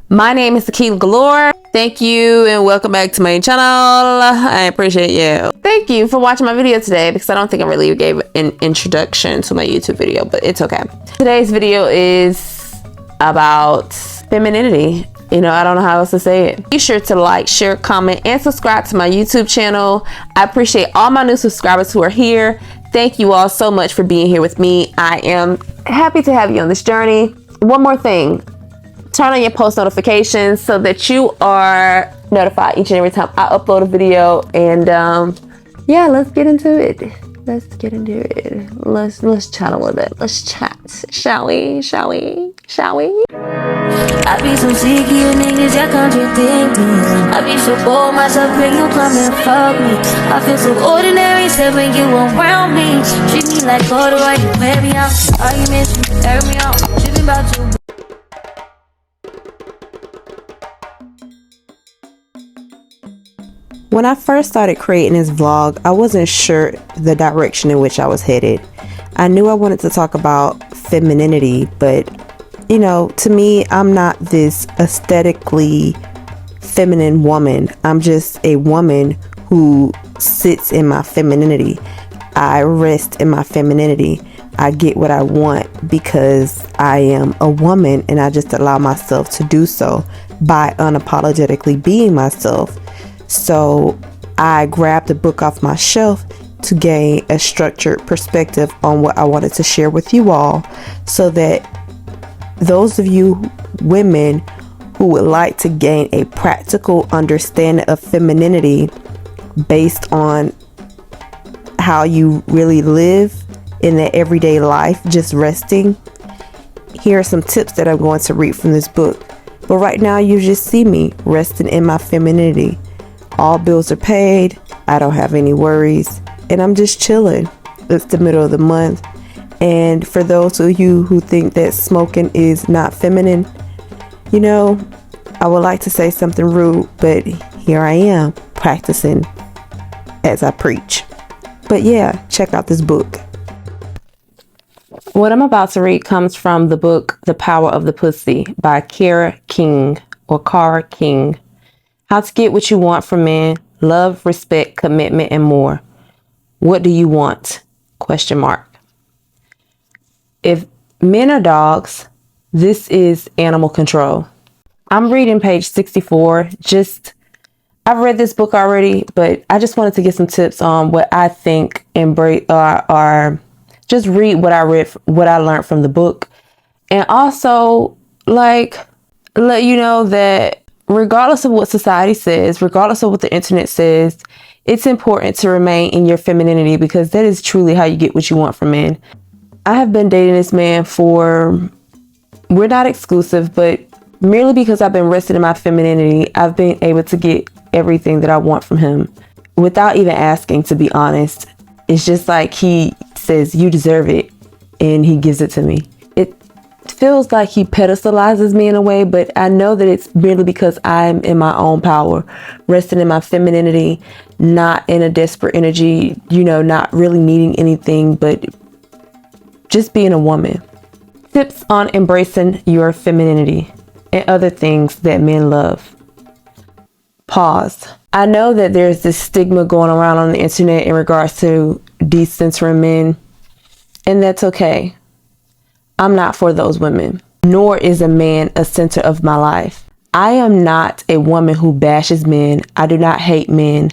My name is Tequila Galore. Thank you and welcome back to my channel. I appreciate you. Thank you for watching my video today, because I don't think I really gave an introduction to my YouTube video, but it's okay. Today's video is about femininity. You know, I don't know how else to say it. Be sure to like, share, comment, and subscribe to my YouTube channel. I appreciate all my new subscribers who are here. Thank you all so much for being here with me. I am happy to have you on this journey. One more thing. Turn on your post notifications so that you are notified each and every time I upload a video. And yeah, let's get into it. Let's chat a little bit. Let's chat. Shall we? I be so sick of you niggas, y'all contradict me. I be so bold myself when you come and fuck me. I feel so ordinary, said when you around me. Treat me like water while you wear me out. Arguments, you air me out. Tripping about you. When I first started creating this vlog, I wasn't sure the direction in which I was headed. I knew I wanted to talk about femininity, but you know, to me, I'm not this aesthetically feminine woman. I'm just a woman who sits in my femininity. I rest in my femininity. I get what I want because I am a woman, and I just allow myself to do so by unapologetically being myself. So I grabbed a book off my shelf to gain a structured perspective on what I wanted to share with you all, so that those of you women who would like to gain a practical understanding of femininity based on how you really live in the everyday life, just resting, here are some tips that I'm going to read from this book. But right now you just see me resting in my femininity. All bills are paid, I don't have any worries, and I'm just chilling. It's the middle of the month, and for those of you who think that smoking is not feminine, you know, I would like to say something rude, but here I am practicing as I preach. But yeah, check out this book. What I'm about to read comes from the book The Power of the Pussy by Kara King. How to get what you want from men: love, respect, commitment, and more. What do you want? ? If men are dogs, this is animal control. I'm reading page 64. I've read this book already, but I just wanted to get some tips on what I think or just read what I learned from the book. And also, like, let you know that regardless of what society says, regardless of what the internet says, it's important to remain in your femininity, because that is truly how you get what you want from men. I have been dating this man we're not exclusive, but merely because I've been resting in my femininity, I've been able to get everything that I want from him without even asking, to be honest. It's just like he says, you deserve it, and he gives it to me. It feels like he pedestalizes me in a way, but I know that it's merely because I'm in my own power, resting in my femininity, not in a desperate energy, you know, not really needing anything, but just being a woman. Tips on embracing your femininity and other things that men love. Pause. I know that there's this stigma going around on the internet in regards to decentralizing men, and that's okay. I'm not for those women, nor is a man a center of my life. I am not a woman who bashes men. I do not hate men.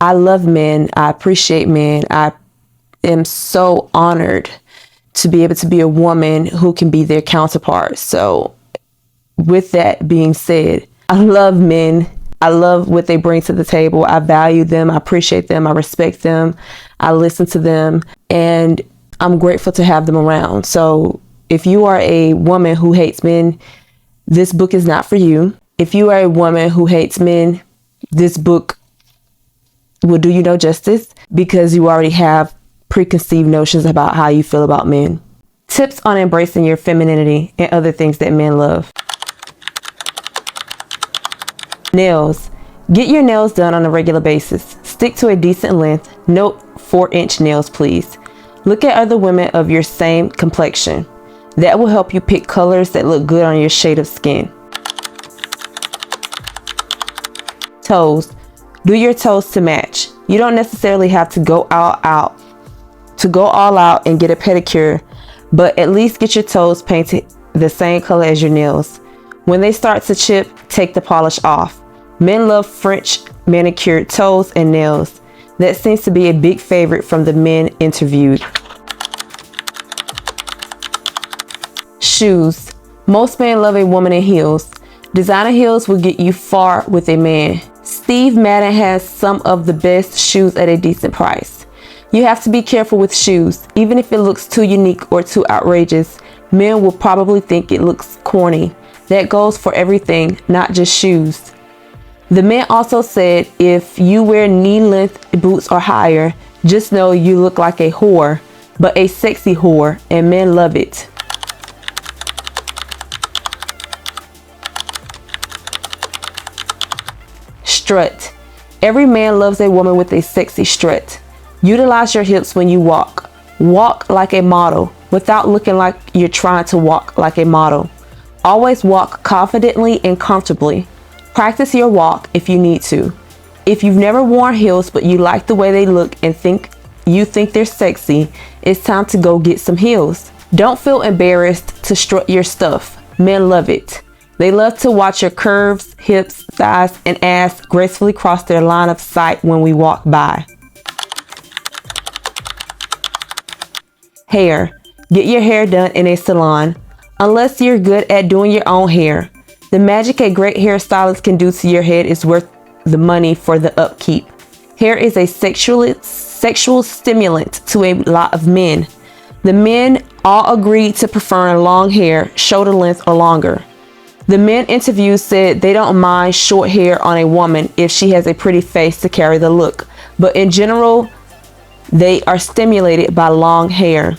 I love men. I appreciate men. I am so honored to be able to be a woman who can be their counterpart. So with that being said, I love men. I love what they bring to the table. I value them. I appreciate them. I respect them. I listen to them, and I'm grateful to have them around. So if you are a woman who hates men, this book is not for you. If you are a woman who hates men, this book will do you no justice, because you already have preconceived notions about how you feel about men. Tips on embracing your femininity and other things that men love. Nails. Get your nails done on a regular basis. Stick to a decent length. Note 4-inch nails, please. Look at other women of your same complexion. That will help you pick colors that look good on your shade of skin. Toes. Do your toes to match. You don't necessarily have to go all out and get a pedicure, but at least get your toes painted the same color as your nails. When they start to chip, take the polish off. Men love French manicured toes and nails. That seems to be a big favorite from the men interviewed. Shoes. Most men love a woman in heels. Designer heels will get you far with a man. Steve Madden has some of the best shoes at a decent price. You have to be careful with shoes. Even if it looks too unique or too outrageous, men will probably think it looks corny. That goes for everything, not just shoes. The man also said if you wear knee-length boots or higher, just know you look like a whore, but a sexy whore, and men love it. Strut. Every man loves a woman with a sexy strut. Utilize your hips when you walk. Walk like a model without looking like you're trying to walk like a model. Always walk confidently and comfortably. Practice your walk if you need to. If you've never worn heels but you like the way they look and think they're sexy, it's time to go get some heels. Don't feel embarrassed to strut your stuff. Men love it. They love to watch your curves, hips, thighs, and ass gracefully cross their line of sight when we walk by. Hair. Get your hair done in a salon. Unless you're good at doing your own hair. The magic a great hairstylist can do to your head is worth the money for the upkeep. Hair is a sexual stimulant to a lot of men. The men all agreed to preferring long hair, shoulder length or longer. The men interviewed said they don't mind short hair on a woman if she has a pretty face to carry the look, but in general, they are stimulated by long hair.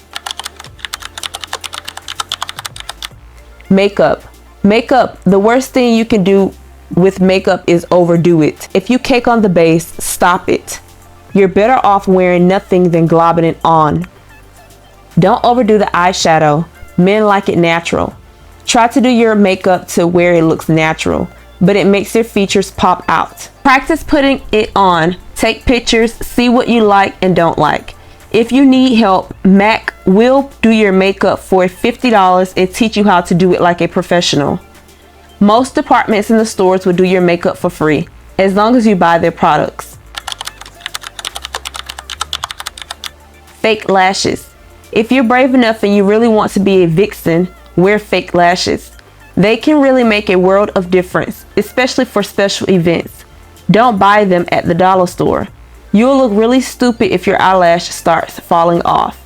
Makeup. Makeup, the worst thing you can do with makeup is overdo it. If you cake on the base, stop it. You're better off wearing nothing than globbing it on. Don't overdo the eyeshadow. Men like it natural. Try to do your makeup to where it looks natural, but it makes your features pop out. Practice putting it on. Take pictures, see what you like and don't like. If you need help, Mac will do your makeup for $50 and teach you how to do it like a professional. Most departments in the stores will do your makeup for free, as long as you buy their products. Fake lashes. If you're brave enough and you really want to be a vixen, wear fake lashes. They can really make a world of difference, especially for special events. Don't buy them at the dollar store. You'll look really stupid if your eyelash starts falling off.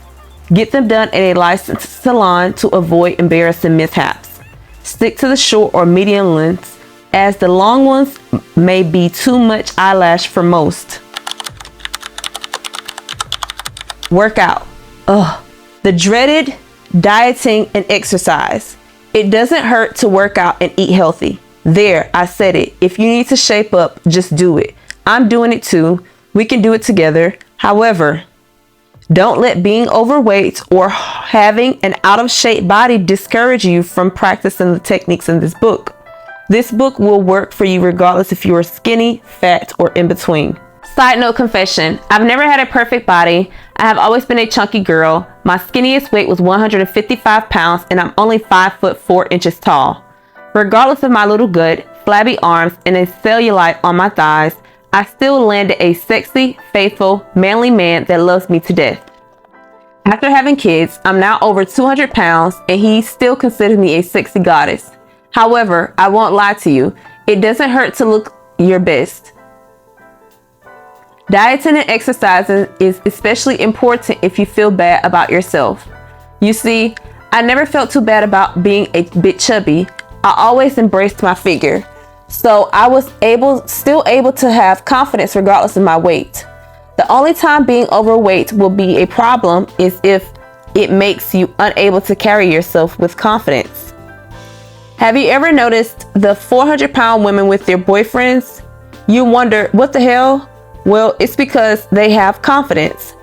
Get them done at a licensed salon to avoid embarrassing mishaps. Stick to the short or medium lengths, as the long ones may be too much eyelash for most. Workout. The dreaded dieting and exercise. It doesn't hurt to work out and eat healthy. There, I said it. If you need to shape up, just do it. I'm doing it too. We can do it together. However, don't let being overweight or having an out of shape body discourage you from practicing the techniques in this book. This book will work for you regardless if you are skinny, fat, or in between. Side note confession, I've never had a perfect body. I have always been a chunky girl. My skinniest weight was 155 pounds and I'm only 5'4" tall. Regardless of my little gut, flabby arms, and a cellulite on my thighs, I still landed a sexy, faithful, manly man that loves me to death. After having kids, I'm now over 200 pounds and he still considers me a sexy goddess. However, I won't lie to you, it doesn't hurt to look your best. Dieting and exercising is especially important if you feel bad about yourself. You see, I never felt too bad about being a bit chubby. I always embraced my figure. So I was still able to have confidence regardless of my weight. The only time being overweight will be a problem is if it makes you unable to carry yourself with confidence. Have you ever noticed the 400-pound women with their boyfriends? You wonder, what the hell? Well, it's because they have confidence.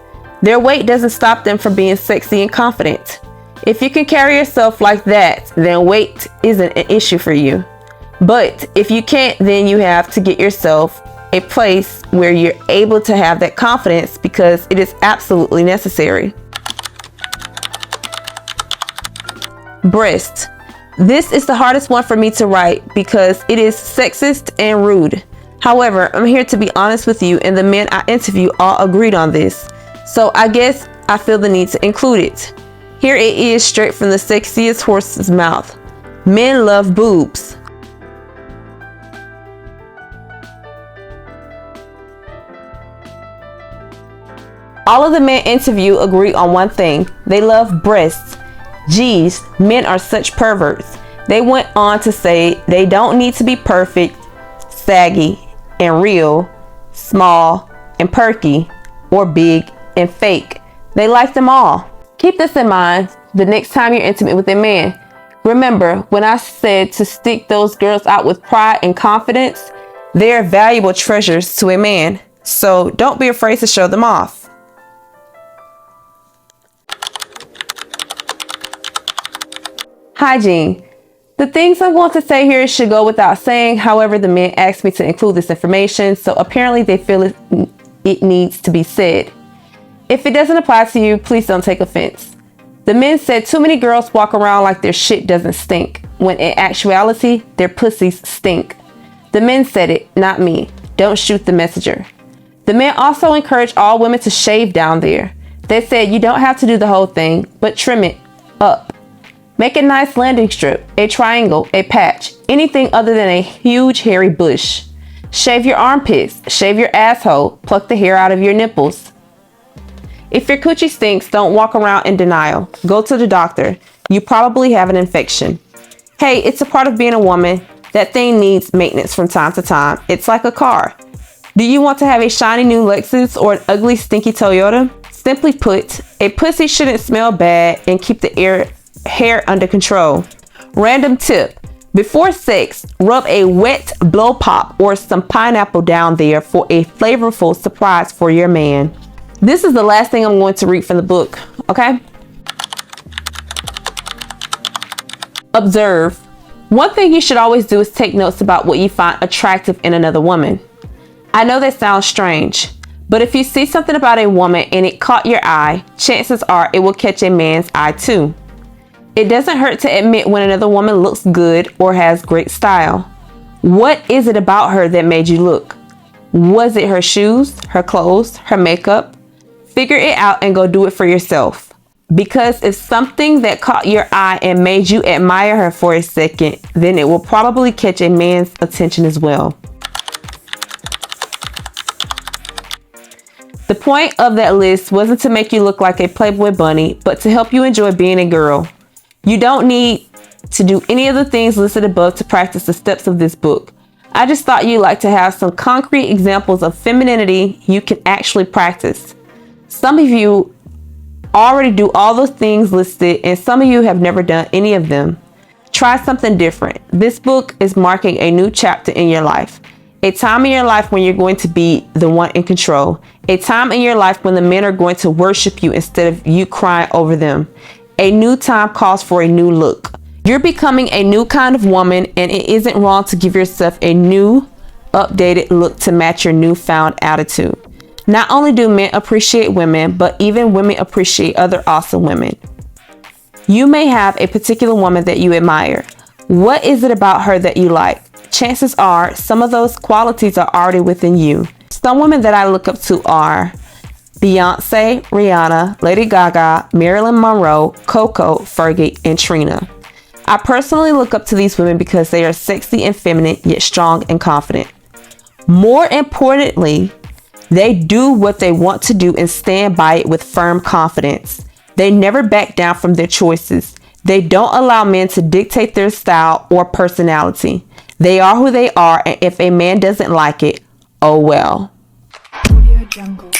Their weight doesn't stop them from being sexy and confident. If you can carry yourself like that, then weight isn't an issue for you. But if you can't, then you have to get yourself a place where you're able to have that confidence because it is absolutely necessary. Breast. This is the hardest one for me to write because it is sexist and rude. However, I'm here to be honest with you, and the men I interview all agreed on this. So I guess I feel the need to include it. Here it is straight from the sexiest horse's mouth. Men love boobs. All of the men interviewed agree on one thing. They love breasts. Geez, men are such perverts. They went on to say they don't need to be perfect, saggy, and real, small, and perky, or big and fake. They like them all. Keep this in mind the next time you're intimate with a man. Remember, when I said to stick those girls out with pride and confidence, they're valuable treasures to a man. So don't be afraid to show them off. Hygiene. The things I'm going to say here should go without saying. However, the men asked me to include this information, so apparently they feel it needs to be said. If it doesn't apply to you, please don't take offense. The men said too many girls walk around like their shit doesn't stink, when in actuality, their pussies stink. The men said it, not me. Don't shoot the messenger. The men also encouraged all women to shave down there. They said you don't have to do the whole thing, but trim it up. Make a nice landing strip, a triangle, a patch, anything other than a huge hairy bush. Shave your armpits, shave your asshole, pluck the hair out of your nipples. If your coochie stinks, don't walk around in denial. Go to the doctor. You probably have an infection. Hey, it's a part of being a woman. That thing needs maintenance from time to time. It's like a car. Do you want to have a shiny new Lexus or an ugly stinky Toyota? Simply put, a pussy shouldn't smell bad and keep the hair under control. Random tip. Before sex, rub a wet blow pop or some pineapple down there for a flavorful surprise for your man. This is the last thing I'm going to read from the book, okay? Observe. One thing you should always do is take notes about what you find attractive in another woman. I know that sounds strange, but if you see something about a woman and it caught your eye, chances are it will catch a man's eye too. It doesn't hurt to admit when another woman looks good or has great style. What is it about her that made you look? Was it her shoes, her clothes, her makeup? Figure it out and go do it for yourself. Because if something that caught your eye and made you admire her for a second, then it will probably catch a man's attention as well. The point of that list wasn't to make you look like a Playboy bunny, but to help you enjoy being a girl. You don't need to do any of the things listed above to practice the steps of this book. I just thought you'd like to have some concrete examples of femininity you can actually practice. Some of you already do all those things listed, and some of you have never done any of them. Try something different. This book is marking a new chapter in your life. A time in your life when you're going to be the one in control. A time in your life when the men are going to worship you instead of you crying over them. A new time calls for a new look. You're becoming a new kind of woman, and it isn't wrong to give yourself a new, updated look to match your newfound attitude. Not only do men appreciate women, but even women appreciate other awesome women. You may have a particular woman that you admire. What is it about her that you like? Chances are some of those qualities are already within you. Some women that I look up to are Beyonce, Rihanna, Lady Gaga, Marilyn Monroe, Coco, Fergie, and Trina. I personally look up to these women because they are sexy and feminine, yet strong and confident. More importantly, they do what they want to do and stand by it with firm confidence. They never back down from their choices. They don't allow men to dictate their style or personality. They are who they are, and if a man doesn't like it, oh well. Audio Jungle.